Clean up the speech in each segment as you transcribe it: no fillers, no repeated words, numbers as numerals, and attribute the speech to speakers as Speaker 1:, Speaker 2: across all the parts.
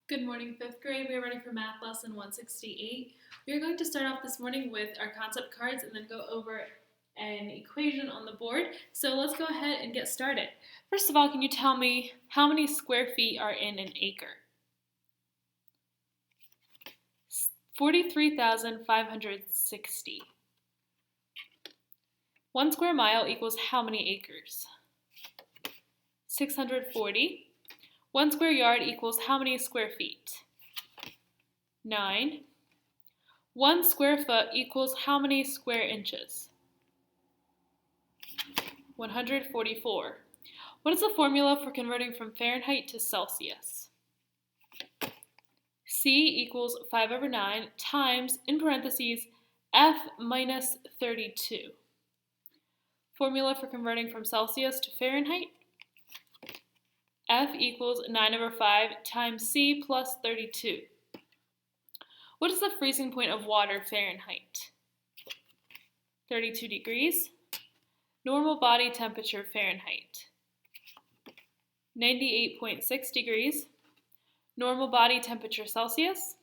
Speaker 1: Good morning, 5th grade. We are ready for math lesson 168. We are going to start off this morning with our concept cards and then go over an equation on the board. So let's go ahead and get started. First of all, can you tell me how many square feet are in an acre? 43,560. 1 square mile equals how many acres? 640. 1 square yard equals how many square feet? 9. 1 square foot equals how many square inches? 144. What is the formula for converting from Fahrenheit to Celsius? C equals 5/9 times, in parentheses, F minus 32. Formula for converting from Celsius to Fahrenheit? F equals 9/5 times C plus 32. What is the freezing point of water Fahrenheit? 32 degrees. Normal body temperature Fahrenheit? 98.6 degrees. Normal body temperature Celsius?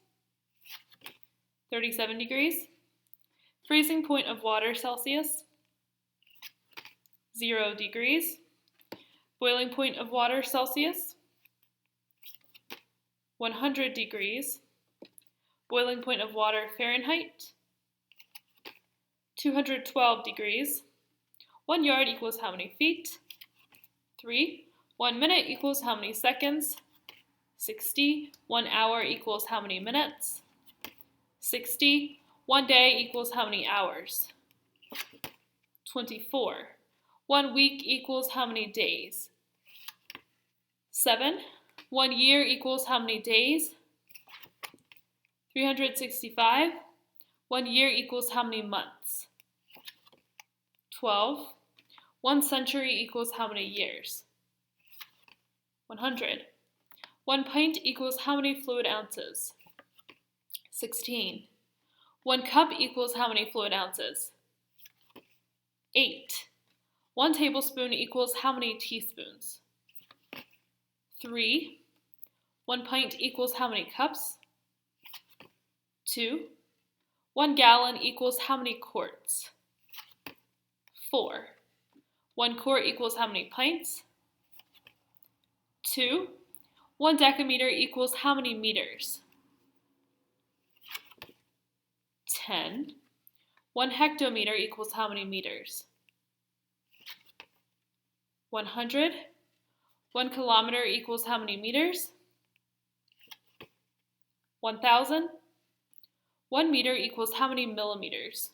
Speaker 1: 37 degrees. Freezing point of water Celsius? 0 degrees. Boiling point of water Celsius? 100 degrees. Boiling point of water Fahrenheit? 212 degrees. 1 yard equals how many feet? 3. 1 minute equals how many seconds? 60. 1 hour equals how many minutes? 60. 1 day equals how many hours? 24. 1 week equals how many days? 7. 1 year equals how many days? 365. 1 year equals how many months? 12. 1 century equals how many years? 100. 1 pint equals how many fluid ounces? 16. 1 cup equals how many fluid ounces? 8. 1 tablespoon equals how many teaspoons? 3. 1 pint equals how many cups? 2. 1 gallon equals how many quarts? 4. 1 quart equals how many pints? 2. 1 decameter equals how many meters? 10. 1 hectometer equals how many meters? 100. 1 kilometer equals how many meters? 1,000. 1 meter equals how many millimeters?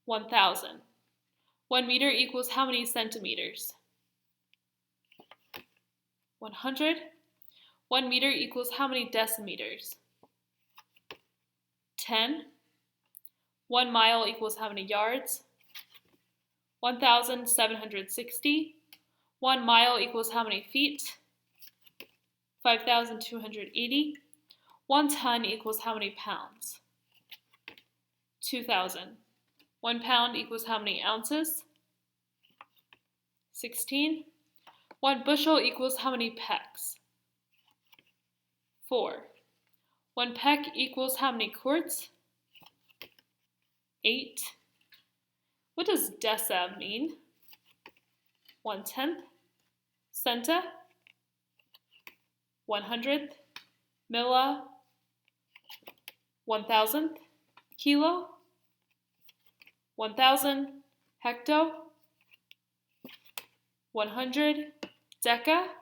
Speaker 1: 1,000. 1 meter equals how many centimeters? 100. 1 meter equals how many decimeters? 10. 1 mile equals how many yards? 1,760. 1 mile equals how many feet? 5,280. 1 ton equals how many pounds? 2,000. 1 pound equals how many ounces? 16. 1 bushel equals how many pecks? 4. 1 peck equals how many quarts? 8. What does deci mean? 1/10. Centa? 100th. Milli? 1,000th. Kilo? 1,000. Hecto? 100. Deca?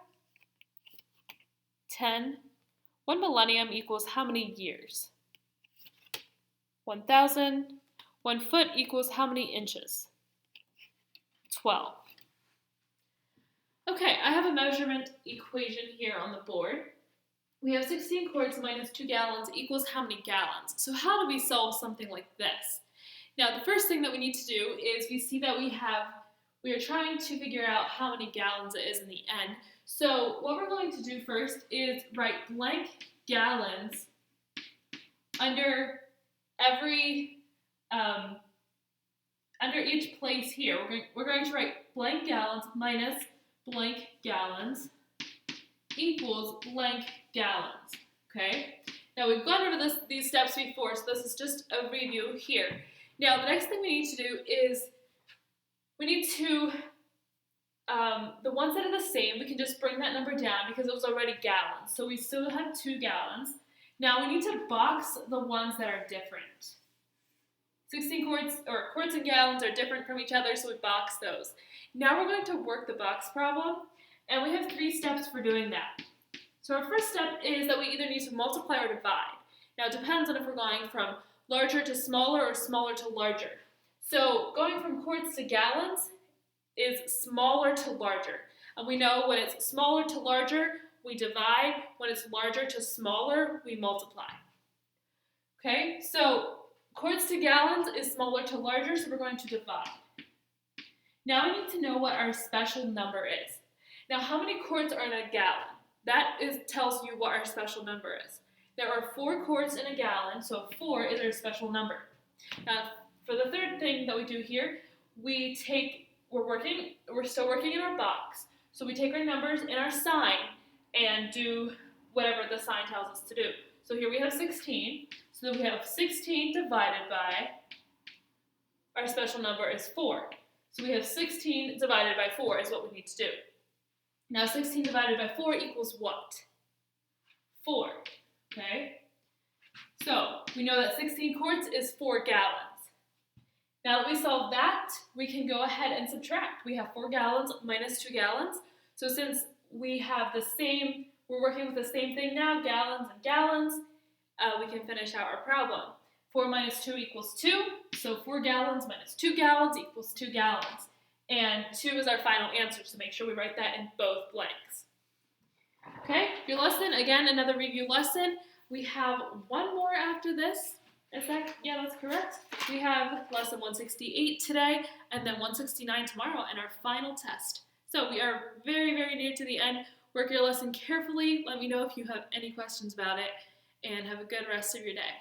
Speaker 1: 10. 1 millennium equals how many years? 1,000. 1 foot equals how many inches? 12. Okay, I have a measurement equation here on the board. We have 16 quarts minus 2 gallons equals how many gallons? So how do we solve something like this? Now, the first thing that we need to do is we see that we are trying to figure out how many gallons it is in the end. So what we're going to do first is write blank gallons under under each place here. We're going to write blank gallons minus blank gallons equals blank gallons, okay? Now we've gone over these steps before, so this is just a review here. Now the next thing we need to do is we need to, the ones that are the same, we can just bring that number down because it was already gallons. So we still have 2 gallons. Now we need to box the ones that are different. 16 quarts, or quarts and gallons are different from each other, so we box those. Now we're going to work the box problem, and we have 3 steps for doing that. So our first step is that we either need to multiply or divide. Now it depends on if we're going from larger to smaller or smaller to larger. So going from quarts to gallons is smaller to larger. And we know when it's smaller to larger, we divide. When it's larger to smaller, we multiply. Okay, so quarts to gallons is smaller to larger, so we're going to divide. Now we need to know what our special number is. Now how many quarts are in a gallon? That tells you what our special number is. There are 4 quarts in a gallon, so 4 is our special number. Now for the third thing that we do here, we're still working in our box. So we take our numbers in our sign and do whatever the sign tells us to do. So here we have 16. So we have 16 divided by, our special number is 4. So we have 16 divided by 4 is what we need to do. Now 16 divided by 4 equals what? 4, okay? So we know that 16 quarts is 4 gallons. Now that we solve that, we can go ahead and subtract. We have 4 gallons minus 2 gallons. So since we have we're working with the same thing now, gallons and gallons, we can finish out our problem. 4 minus 2 equals 2, so 4 gallons minus 2 gallons equals 2 gallons. And 2 is our final answer, so make sure we write that in both blanks. Okay, your lesson, again, another review lesson. We have one more after this. Yeah, that's correct. We have lesson 168 today, and then 169 tomorrow, and our final test. So we are very, very near to the end. Work your lesson carefully. Let me know if you have any questions about it, and have a good rest of your day.